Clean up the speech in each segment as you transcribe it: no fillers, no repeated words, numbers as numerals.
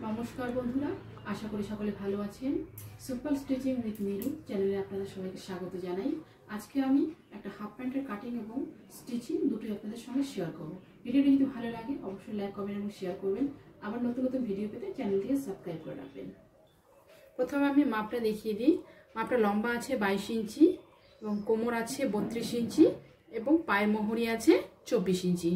নমস্কার বন্ধুরা, আশা করি সকলে ভালো আছেন। সুপার স্টিচিং উইথ নীরু চ্যানেলে আপনাদের সবাইকে স্বাগত জানাই। আজকে আমি একটা হাফ প্যান্টের কাটিং এবং স্টিচিং দুটোই আপনাদের সঙ্গে শেয়ার করব। ভিডিওটি যদি ভালো লাগে অবশ্যই লাইক কমেন্ট এবং শেয়ার করবেন। আবার নতুন নতুন ভিডিও পেতে চ্যানেলটিকে সাবস্ক্রাইব করে রাখবেন। প্রথমে আমি মাপটা দেখিয়ে দিই। মাপটা লম্বা আছে 22 ইঞ্চি এবং কোমর আছে 32 ইঞ্চি এবং পায়ের মোহরি আছে 24 ইঞ্চি।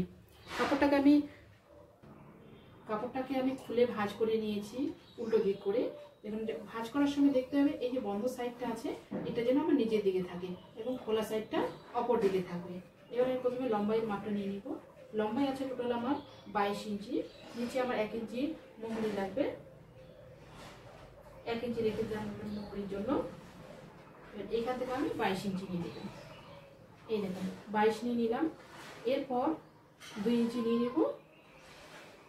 কাপড়টাকে আমি খুলে ভাঁজ করে নিয়েছি উল্টো দিক করে। দেখুন, ভাঁজ করার সময় দেখতে হবে এই যে বন্ধ সাইডটা আছে এটা যেন আমার নিচের দিকে থাকে এবং খোলা সাইডটা অপর দিকে থাকবে। এবার আমি প্রথমে লম্বাইয়ের মাপটা নিয়ে নিব। লম্বাই আছে টোটাল আমার 22 ইঞ্চি, নিচে আমার 1 ইঞ্চি মোহরি লাগবে। 1 ইঞ্চি রেখে দিলাম মোহরির জন্য। এখান থেকে আমি 22 ইঞ্চি নিয়ে নিলাম। এই দেখুন 22 নিয়ে নিলাম। এরপর 2 ইঞ্চি নিয়ে নেব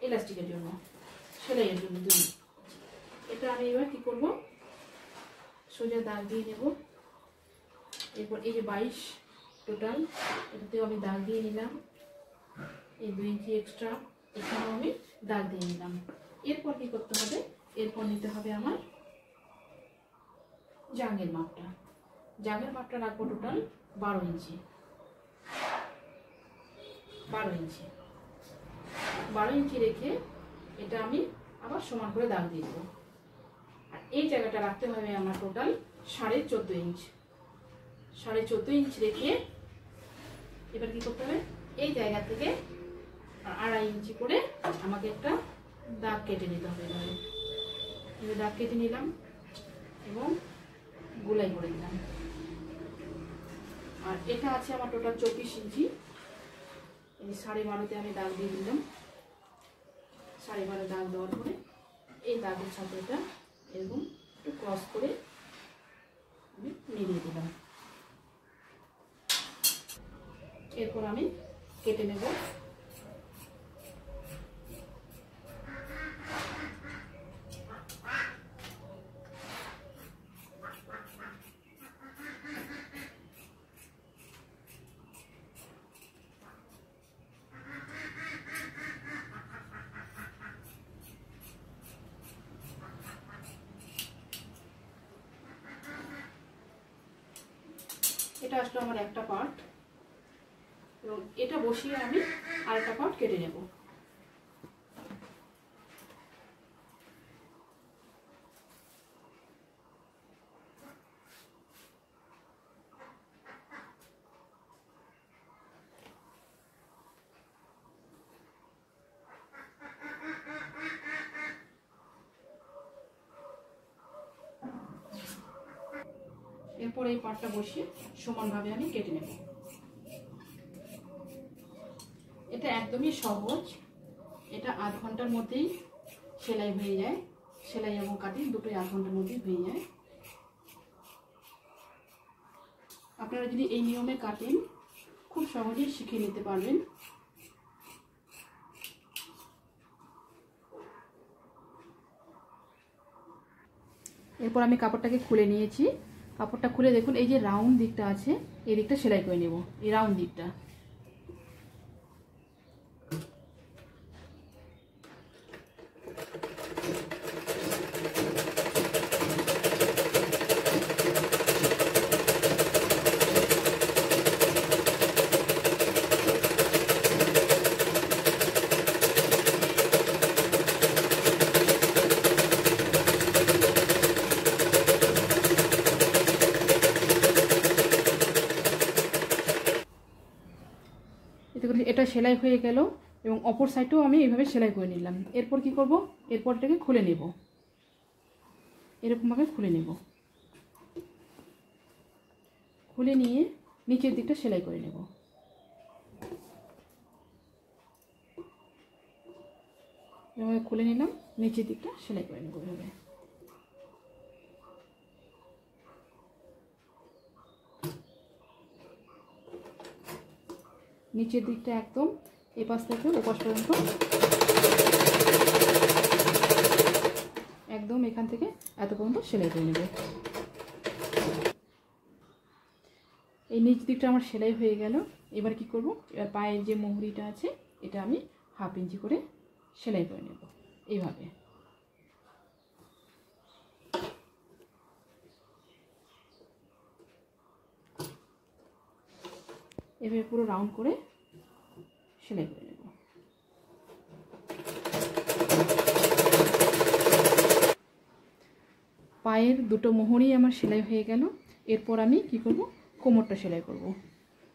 ইলাস্টিকের জন্য, সেলাইয়ের জন্য 2 ইঞ্চি। এটা আমি এবার কি করব, সোজা দাগ দিয়ে নেব। এরপর এই যে 22 টোটাল, এটাতেও আমি দাগ দিয়ে নিলাম। এই 2 ইঞ্চি এক্সট্রা এখানেও আমি দাগ দিয়ে নিলাম। এরপর কি করতে হবে, এরপর নিতে হবে আমার জাঙ্গের মাপটা। জাঙ্গের মাপটা রাখবো টোটাল 12 ইঞ্চি। 12 ইঞ্চি 12 ইঞ্চি রেখে এটা আমি আবার সমান করে দাগ দিয়ে দেবো। আর এই জায়গাটা রাখতে হবে আমার টোটাল 14.5 ইঞ্চ। 14.5 ইঞ্চ রেখে এবার কি করতে হবে, এই জায়গা থেকে 2.5 ইঞ্চি করে আমাকে একটা দাগ কেটে নিতে হবে। এবার দাগ কেটে নিলাম এবং গোলাই করে দিলাম। আর এটা আছে আমার টোটাল 24 ইঞ্চি। এই 12.5-তে আমি দাগ দিয়ে দিলাম। 12.5 দাগ দেওয়ার পরে এই দাগের সাথে এটা এরকম একটু ক্রস করে আমি মিলিয়ে দিলাম। এরপর আমি কেটে নেব। এটা আসলে আমার একটা পার্ট এবং এটা বসিয়ে আমি আরেকটা পার্ট কেটে নেব। এরপর এই পার্টটা বসিয়ে সমানভাবে আমি কেটে নেব। এটা একদমই সহজ। এটা আধ ঘন্টার মধ্যেই সেলাই হয়ে যায়। সেলাই এবং কাটিং দুটোই আধ ঘন্টার মধ্যেই হয়ে যায়। আপনারা যদি এই নিয়মে কাটেন খুব সহজেই শিখে নিতে পারবেন। এরপর আমি কাপড়টাকে খুলে নিয়েছি। কাপড়টা খুলে দেখুন এই যে রাউন্ড দিকটা আছে এই দিকটা সেলাই করে নেব। এই রাউন্ড দিকটা এটা সেলাই হয়ে গেল এবং অপর সাইডটাও আমি এইভাবে সেলাই করে নিলাম। এরপর কি করব, এরপর এটাকে খুলে নেব। এরকমভাবে খুলে নেব। খুলে নিয়ে নিচের দিকটা সেলাই করে নেব। এভাবে খুলে নিলাম, নিচের দিকটা সেলাই করে নেব। এভাবে নিচের দিকটা একদম এপাশ থেকে ওপাশ পর্যন্ত একদম এখান থেকে এত পর্যন্ত সেলাই করে নেব। এই নিচ দিকটা আমার সেলাই হয়ে গেল। এবার কি করব, এবার পায়ের যে মোহরিটা আছে এটা আমি 1/2 ইঞ্চি করে সেলাই করে নেব এইভাবে। এভাবে পুরো রাউন্ড করে সেলাই করে নেব। পায়ের দুটো মোহরই আমার সেলাই হয়ে গেল। এরপর আমি কি করব, কোমরটা সেলাই করব।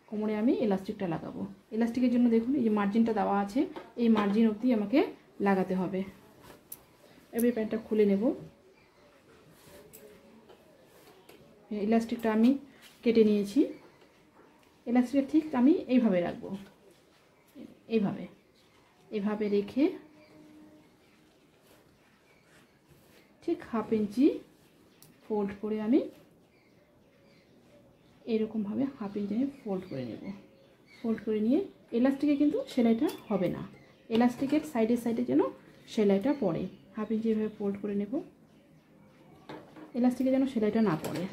কোমরে আমি এলাস্টিকটা লাগাবো। এলাস্টিকের জন্য দেখুন এই যে মার্জিনটা দেওয়া আছে, এই মার্জিন অবধি আমাকে লাগাতে হবে। এবার প্যান্টটা খুলে নেব। এলাস্টিকটা আমি কেটে নিয়েছি। এলাস্টিকটা ঠিক আমি এইভাবে রাখবো, এইভাবে রেখে ঠিক 1/2 ইঞ্চি ফোল্ড করে আমি এরকমভাবে 1/2 ইঞ্চি আমি ফোল্ড করে নেব। ফোল্ড করে নিয়ে এলাস্টিকে কিন্তু সেলাইটা হবে না, এলাস্টিকের সাইডে যেন সেলাইটা পড়ে। 1/2 ইঞ্চি এভাবে ফোল্ড করে নেব, এলাস্টিকে যেন সেলাইটা না পড়ে।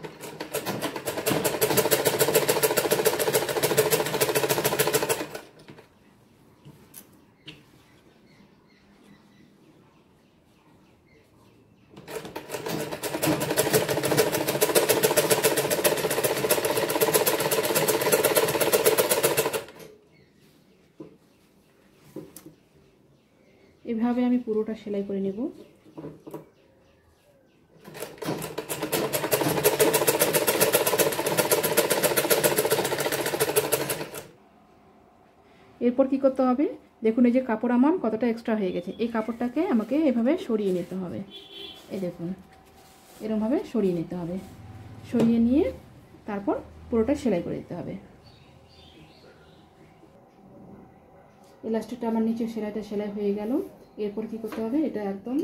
এভাবে আমি পুরোটা সেলাই করে নেব। এরপর কি করতে হবে, দেখুন এই যে কাপড় আমার কতটা এক্সট্রা হয়ে গেছে, এই কাপড়টাকে আমাকে এভাবে সরিয়ে নিতে হবে। এই দেখুন এরকমভাবে সরিয়ে নিতে হবে, সরিয়ে নিয়ে তারপর পুরোটা সেলাই করে দিতে হবে। ইলাস্টিকটা আমার নিচে সেলাই হয়ে গেল। এরপর কি করতে হবে, এটা একদম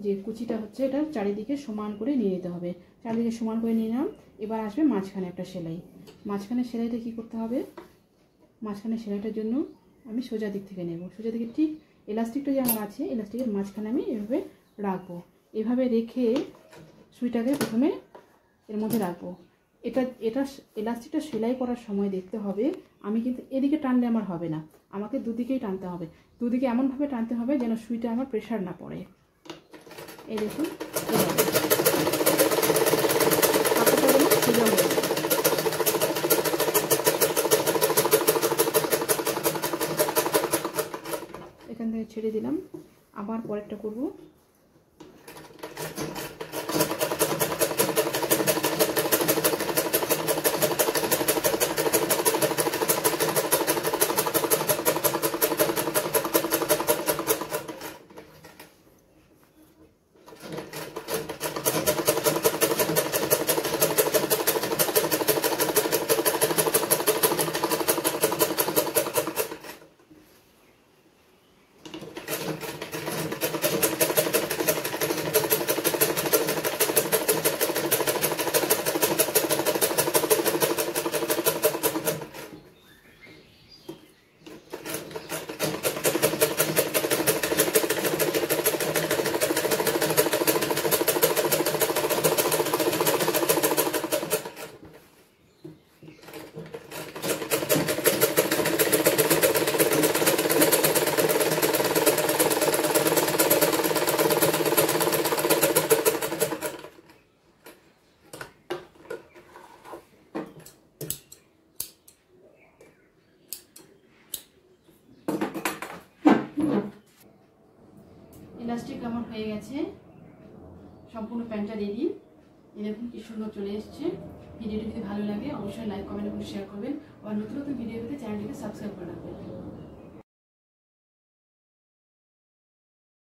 যে কুচিটা হচ্ছে এটা চারিদিকে সমান করে নিয়ে নিতে হবে। চারিদিকে সমান করে নিয়ে নিলাম। এবার আসবে মাঝখানে একটা সেলাই। মাঝখানে সেলাইটা কি করতে হবে, মাঝখানে সেলাইটার জন্য আমি সোজা দিক থেকে নেব। সোজা দিকে ঠিক এলাস্টিকটা যে আমার আছে, এলাস্টিকের মাঝখানে আমি এভাবে রাখবো। এভাবে রেখে সুইটাকে প্রথমে এর মধ্যে রাখবো। এটা এলাস্টিকটা সেলাই করার সময় দেখতে হবে, আমি কিন্তু এদিকে টানলে আমার হবে না, আমাকে দুদিকেই টানতে হবে। দুদিকে এমনভাবে টানতে হবে যেন সুইটা আমার প্রেশার না পড়ে। এই দেখুন এখান থেকে ছেড়ে দিলাম, আবার পরেরটা করব। ইলাস্টিক আমার হয়ে গেছে, সম্পূর্ণ প্যান্টটা রেডি। এরকম কি সুন্দর চলে এসছে। ভিডিওটি যদি ভালো লাগে অবশ্যই লাইক কমেন্ট এবং শেয়ার করবেন। আর নতুন ভিডিও পেতে চ্যানেলটিকে সাবস্ক্রাইব করবেন।